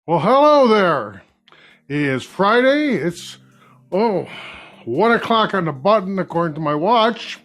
Well, hello there. It is Friday. It's 1 o'clock on the button according to my watch.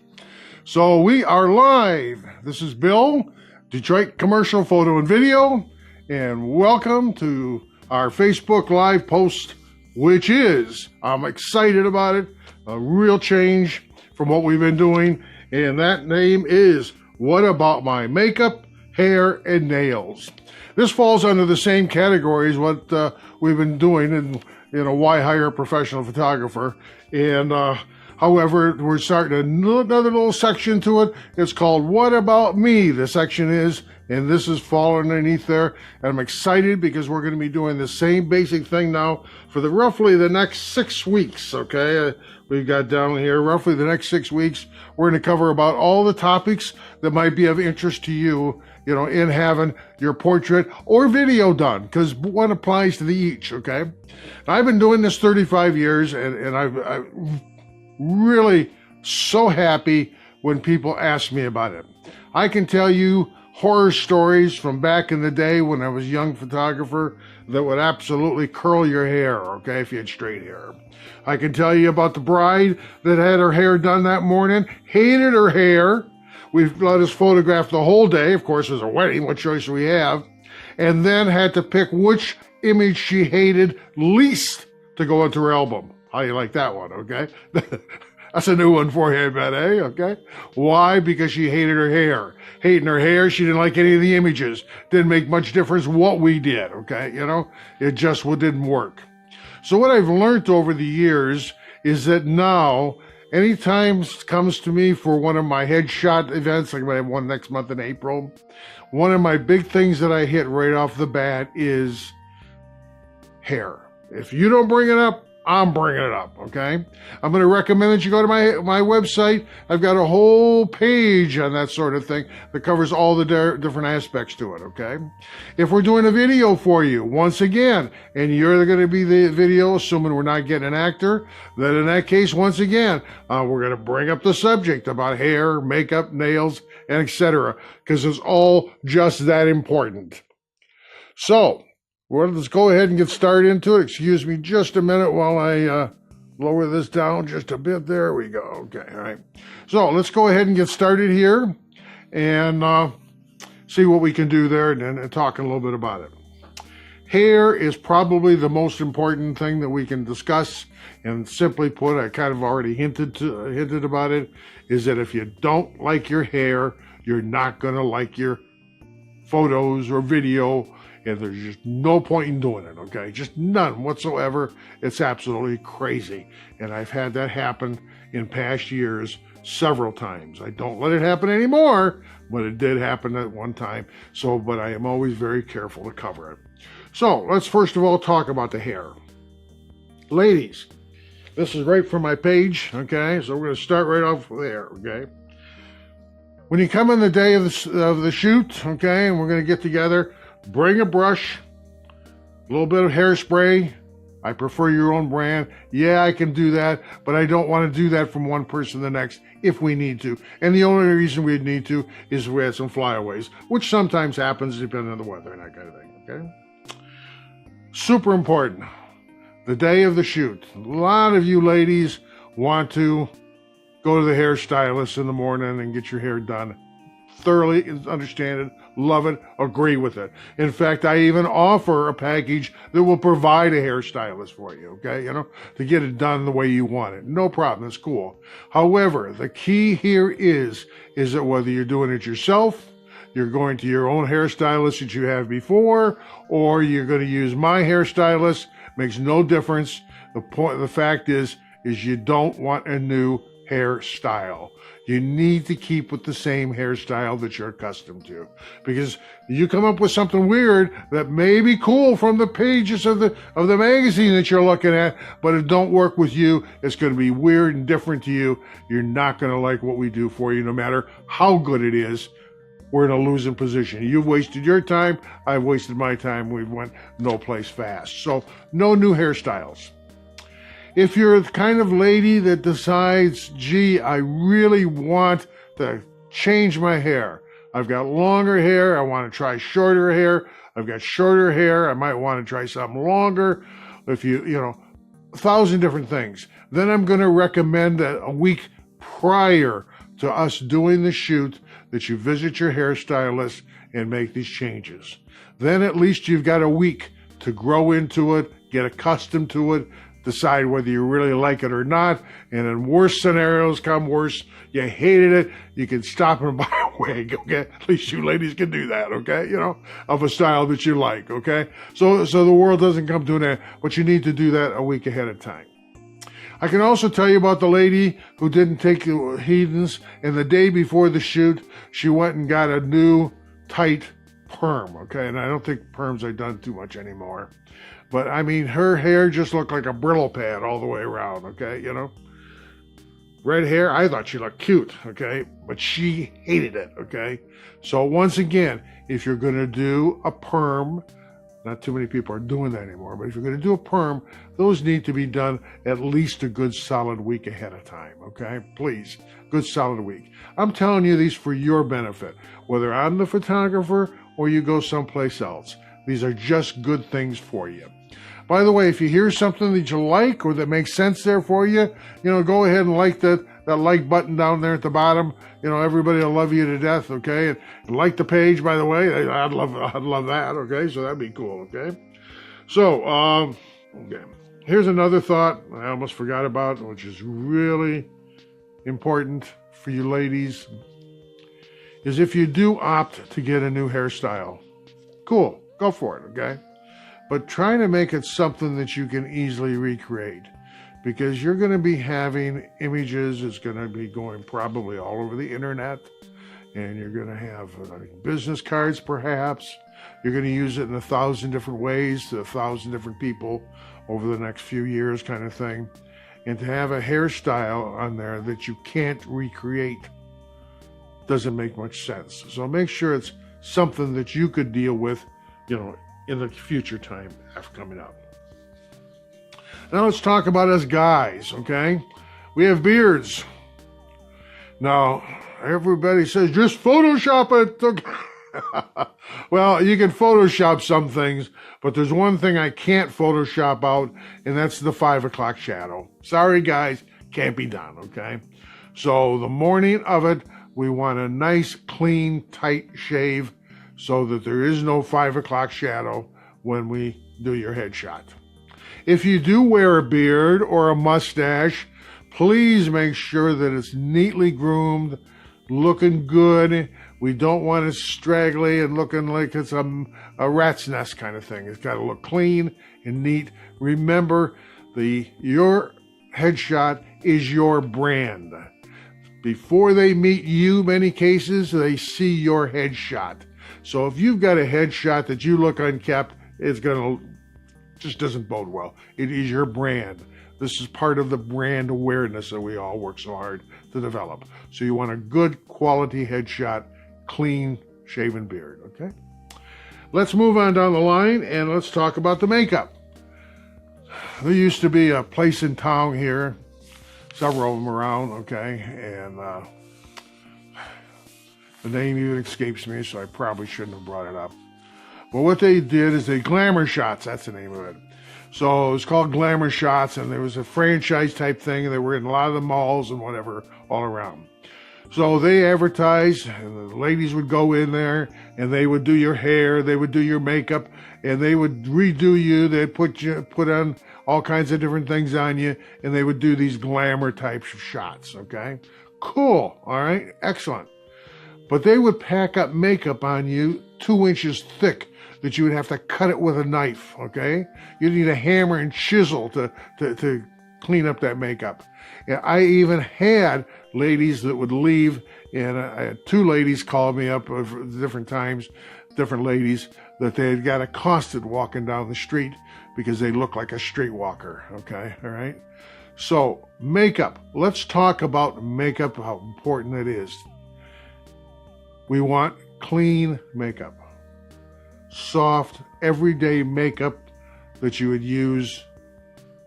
So we are live. This is Bill, Detroit Commercial Photo and Video, and welcome to our Facebook Live post, which is, I'm excited about it, a real change from what we've been doing, and that name is What About My Makeup, Hair, and Nails. This falls under the same category as what we've been doing in Why Hire a Professional Photographer. And however, we're starting another little section to it. It's called What About Me? The section is, and this is falling underneath there. And I'm excited because we're going to be doing the same basic thing now for roughly the next 6 weeks, okay? We've got down here, roughly the next 6 weeks, we're going to cover about all the topics that might be of interest to you, in having your portrait or video done, because one applies to the each, okay? I've been doing this 35 years, and I'm really so happy when people ask me about it. I can tell you horror stories from back in the day when I was a young photographer that would absolutely curl your hair, okay, if you had straight hair. I can tell you about the bride that had her hair done that morning, hated her hair. We've let us photograph the whole day. Of course, there's a wedding. What choice do we have? And then had to pick which image she hated least to go into her album. How you like that one, okay? That's a new one for you, I bet, eh? Okay? Why? Because she hated her hair. Hating her hair, she didn't like any of the images. Didn't make much difference what we did, okay? It just didn't work. So what I've learned over the years is that now, anytime it comes to me for one of my headshot events, like I have one next month in April, one of my big things that I hit right off the bat is hair. If you don't bring it up, I'm bringing it up, okay? I'm going to recommend that you go to my website. I've got a whole page on that sort of thing that covers all the different aspects to it, okay? If we're doing a video for you, once again, and you're going to be the video, assuming we're not getting an actor, then in that case, once again, we're going to bring up the subject about hair, makeup, nails, and etc., because it's all just that important. So, well, let's go ahead and get started into it. Excuse me just a minute while I lower this down just a bit. There we go. Okay, all right. So let's go ahead and get started here and see what we can do there and talk a little bit about it. Hair is probably the most important thing that we can discuss. And simply put, I kind of already hinted about it, is that if you don't like your hair, you're not going to like your photos or video. And there's just no point in doing it, okay? Just none whatsoever. It's absolutely crazy. And I've had that happen in past years several times. I don't let it happen anymore, but it did happen at one time. But I am always very careful to cover it. So let's first of all talk about the hair. Ladies, this is right from my page, okay? So we're going to start right off with hair, okay? When you come in the day of the shoot, okay, and we're going to get together, bring a brush, a little bit of hairspray. I prefer your own brand. Yeah, I can do that, but I don't want to do that from one person to the next if we need to. And the only reason we'd need to is if we had some flyaways, which sometimes happens depending on the weather and that kind of thing, okay? Super important. The day of the shoot. A lot of you ladies want to go to the hairstylist in the morning and get your hair done. Thoroughly understand it, love it, agree with it. In fact, I even offer a package that will provide a hairstylist for you, okay? To get it done the way you want it. No problem, it's cool. However, the key here is that whether you're doing it yourself, you're going to your own hairstylist that you have before, or you're going to use my hairstylist, makes no difference. The fact is you don't want a new hairstyle. You need to keep with the same hairstyle that you're accustomed to, because you come up with something weird that may be cool from the pages of the magazine that you're looking at, but it don't work with you. It's going to be weird and different to you. You're not going to like what we do for you, no matter how good it is. We're in a losing position. You've wasted your time. I've wasted my time. We went no place fast. So no new hairstyles. If you're the kind of lady that decides, gee, I really want to change my hair, I've got longer hair. I want to try shorter hair. I've got shorter hair. I might want to try something longer. If you know, 1,000 different things. Then I'm going to recommend that a week prior to us doing the shoot that you visit your hairstylist and make these changes. Then at least you've got a week to grow into it, get accustomed to it, decide whether you really like it or not. And in worse scenarios come worse, you hated it, you can stop and buy a wig, okay? At least you ladies can do that, okay? You know, of a style that you like, okay? So the world doesn't come to an end, but you need to do that a week ahead of time. I can also tell you about the lady who didn't take the Hedons, and the day before the shoot, she went and got a new tight perm, okay? And I don't think perms are done too much anymore. But I mean, her hair just looked like a Brillo pad all the way around, okay? You know? Red hair, I thought she looked cute, okay? But she hated it, okay? So once again, if you're going to do a perm, not too many people are doing that anymore, but if you're going to do a perm, those need to be done at least a good solid week ahead of time, okay? Please, good solid week. I'm telling you these for your benefit, whether I'm the photographer or you go someplace else. These are just good things for you. By the way, if you hear something that you like or that makes sense there for you, you know, go ahead and like that like button down there at the bottom. You know, everybody will love you to death, okay? And like the page, by the way. I'd love that, okay? So that'd be cool, okay? So, okay. Here's another thought I almost forgot about, which is really important for you ladies, is if you do opt to get a new hairstyle, cool, go for it, okay? But try to make it something that you can easily recreate, because you're going to be having images. It's going to be going probably all over the internet, and you're going to have business cards perhaps. You're going to use it in 1,000 different ways to 1,000 different people over the next few years, kind of thing. And to have a hairstyle on there that you can't recreate doesn't make much sense. So make sure it's something that you could deal with, you know, in the future time after coming up. Now let's talk about us guys, okay? We have beards. Now, everybody says, just Photoshop it. Okay. Well, you can Photoshop some things, but there's one thing I can't Photoshop out, and that's the 5 o'clock shadow. Sorry, guys, can't be done, okay? So the morning of it, we want a nice, clean, tight shave so that there is no 5 o'clock shadow when we do your headshot. If you do wear a beard or a mustache, please make sure that it's neatly groomed, looking good. We don't want it straggly and looking like it's a rat's nest kind of thing. It's got to look clean and neat. Remember, your headshot is your brand. Before they meet you, many cases, they see your headshot. So if you've got a headshot that you look unkempt, it's going to just doesn't bode well. It is your brand. This is part of the brand awareness that we all work so hard to develop. So you want a good quality headshot, clean shaven beard, okay? Let's move on down the line and let's talk about the makeup. There used to be a place in town here, several of them around, okay? And the name even escapes me, so I probably shouldn't have brought it up. But what they did is they Glamour Shots, that's the name of it. So it was called Glamour Shots, and there was a franchise type thing, and they were in a lot of the malls and whatever all around. So they advertised, and the ladies would go in there, and they would do your hair, they would do your makeup, and they would redo you. They'd put on all kinds of different things on you, and they would do these glamour types of shots, okay? Cool, all right, excellent. But they would pack up makeup on you 2 inches thick, that you would have to cut it with a knife, okay? You need a hammer and chisel to clean up that makeup. And I even had ladies that would leave, and I had 2 ladies call me up at different times, different ladies, that they had got accosted walking down the street because they look like a streetwalker, okay, all right? So, makeup. Let's talk about makeup, how important it is. We want clean makeup. Soft, everyday makeup that you would use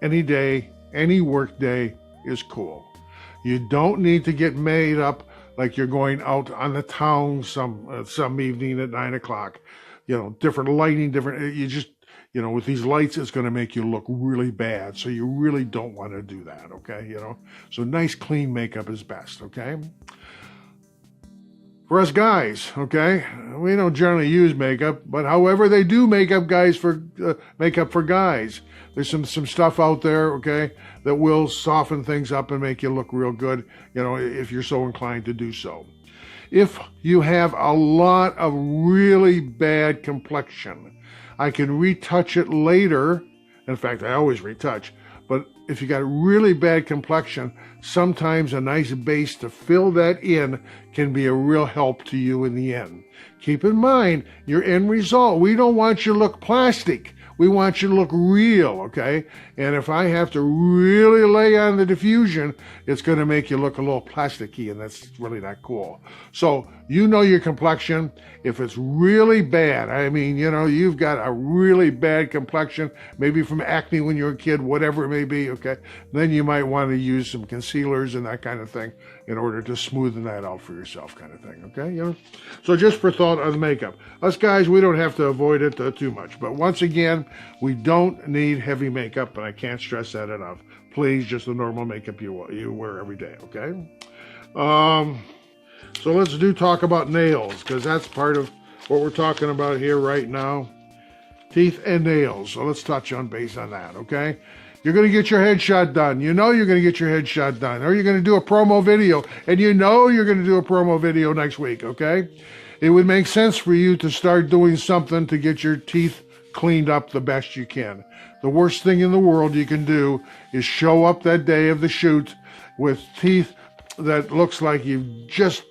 any day, any work day is cool. You don't need to get made up like you're going out on the town some evening at 9 o'clock. You know, different lighting, you just, you know, with these lights, it's going to make you look really bad. So you really don't want to do that, okay? You know, so nice, clean makeup is best, okay? For us guys, okay, we don't generally use makeup, but however, they do makeup for guys. There's some stuff out there, okay, that will soften things up and make you look real good, you know, if you're so inclined to do so. If you have a lot of really bad complexion, I can retouch it later. In fact, I always retouch. But if you got really bad complexion, sometimes a nice base to fill that in can be a real help to you in the end. Keep in mind, your end result, we don't want you to look plastic. We want you to look real, okay? And if I have to really lay on the diffusion, it's going to make you look a little plasticky, and that's really not cool. So you know your complexion. If it's really bad, I mean, you know, you've got a really bad complexion, maybe from acne when you were a kid, whatever it may be, okay? Then you might want to use some concealers and that kind of thing in order to smoothen that out for yourself, kind of thing, okay? You know? So just for thought on makeup. Us guys, we don't have to avoid it too much. But once again, we don't need heavy makeup, and I can't stress that enough. Please, just the normal makeup you wear every day, okay? So let's talk about nails, because that's part of what we're talking about here right now. Teeth and nails. So let's touch on base on that, okay? You're going to get your headshot done. You know you're going to get your headshot done. Or you're going to do a promo video, and you know you're going to do a promo video next week, okay? It would make sense for you to start doing something to get your teeth cleaned up the best you can. The worst thing in the world you can do is show up that day of the shoot with teeth that looks like you've just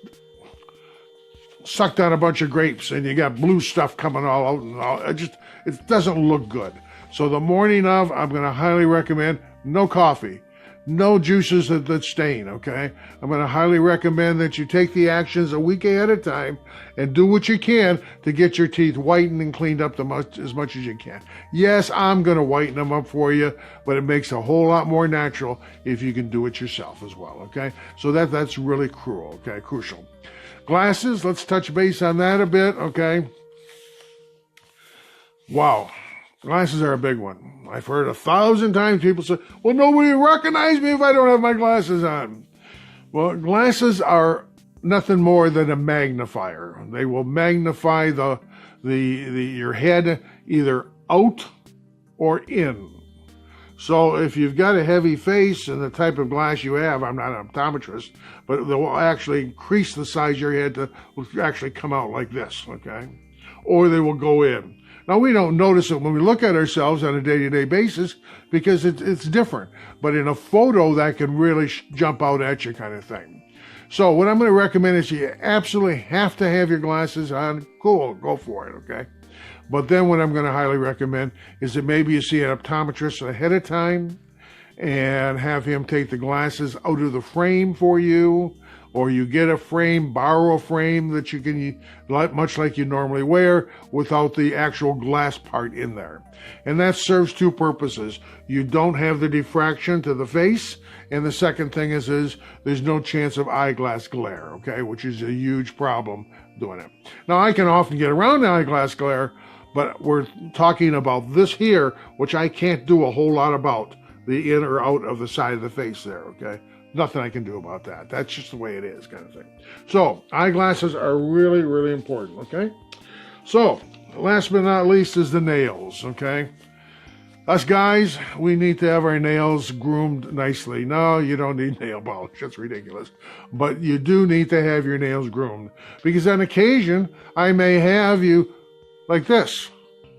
sucked on a bunch of grapes and you got blue stuff coming all out and all. It doesn't look good. So the morning of, I'm going to highly recommend no coffee, no juices that stain, okay? I'm going to highly recommend that you take the actions a week ahead of time and do what you can to get your teeth whitened and cleaned up as much as you can. Yes, I'm going to whiten them up for you, but it makes a whole lot more natural if you can do it yourself as well, okay? So that's really crucial. Glasses, let's touch base on that a bit, okay? Wow. Glasses are a big one. I've heard 1,000 times people say, well, nobody will recognize me if I don't have my glasses on. Well, glasses are nothing more than a magnifier. They will magnify your head either out or in. So if you've got a heavy face and the type of glass you have, I'm not an optometrist, but they will actually increase the size of your head to actually come out like this, okay? Or they will go in. Now, we don't notice it when we look at ourselves on a day-to-day basis because it's different. But in a photo, that can really jump out at you kind of thing. So what I'm going to recommend is you absolutely have to have your glasses on. Cool, go for it, okay? But then what I'm going to highly recommend is that maybe you see an optometrist ahead of time and have him take the glasses out of the frame for you, or you get a frame, borrow a frame that you can, much like you normally wear, without the actual glass part in there. And that serves two purposes. You don't have the diffraction to the face, and the second thing is there's no chance of eyeglass glare, okay, which is a huge problem doing it. Now, I can often get around the eyeglass glare, but we're talking about this here, which I can't do a whole lot about, the in or out of the side of the face there, okay? Nothing I can do about that. That's just the way it is, kind of thing. So, eyeglasses are really, really important, okay? So, last but not least is the nails, okay? Us guys, we need to have our nails groomed nicely. No, you don't need nail polish. That's ridiculous. But you do need to have your nails groomed. Because on occasion, I may have you like this,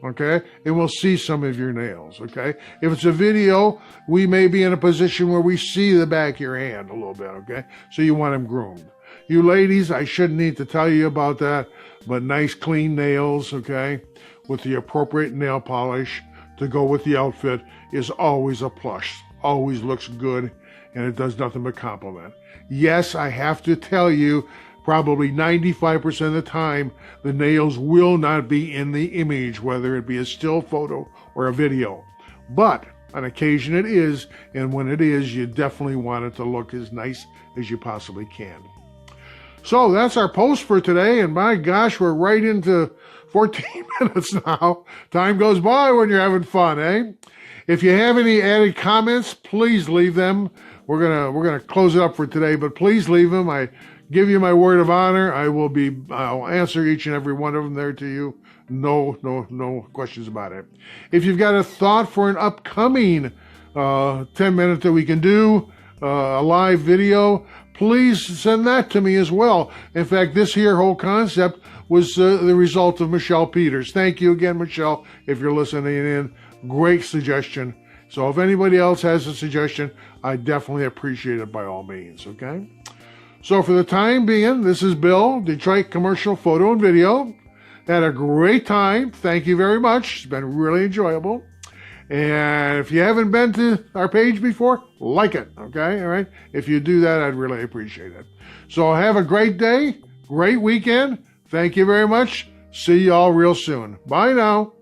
okay? And we'll see some of your nails, okay? If it's a video, we may be in a position where we see the back of your hand a little bit, okay? So you want them groomed. You ladies, I shouldn't need to tell you about that, but nice clean nails, okay, with the appropriate nail polish to go with the outfit is always a plus. Always looks good, and it does nothing but compliment. Yes, I have to tell you, probably 95% of the time, the nails will not be in the image, whether it be a still photo or a video. But on occasion it is, and when it is, you definitely want it to look as nice as you possibly can. So that's our post for today. And my gosh, we're right into 14 minutes now. Time goes by when you're having fun, eh? If you have any added comments, please leave them. We're gonna close it up for today, but please leave them. I give you my word of honor. I'll answer each and every one of them there to you. No questions about it. If you've got a thought for an upcoming 10 minutes that we can do, a live video, please send that to me as well. In fact, this here whole concept was the result of Michelle Peters. Thank you again, Michelle, if you're listening in. Great suggestion. So if anybody else has a suggestion, I definitely appreciate it by all means, okay? So for the time being, this is Bill, Detroit Commercial Photo and Video. Had a great time. Thank you very much. It's been really enjoyable. And if you haven't been to our page before, like it, okay? All right? If you do that, I'd really appreciate it. So have a great day, great weekend. Thank you very much. See y'all real soon. Bye now.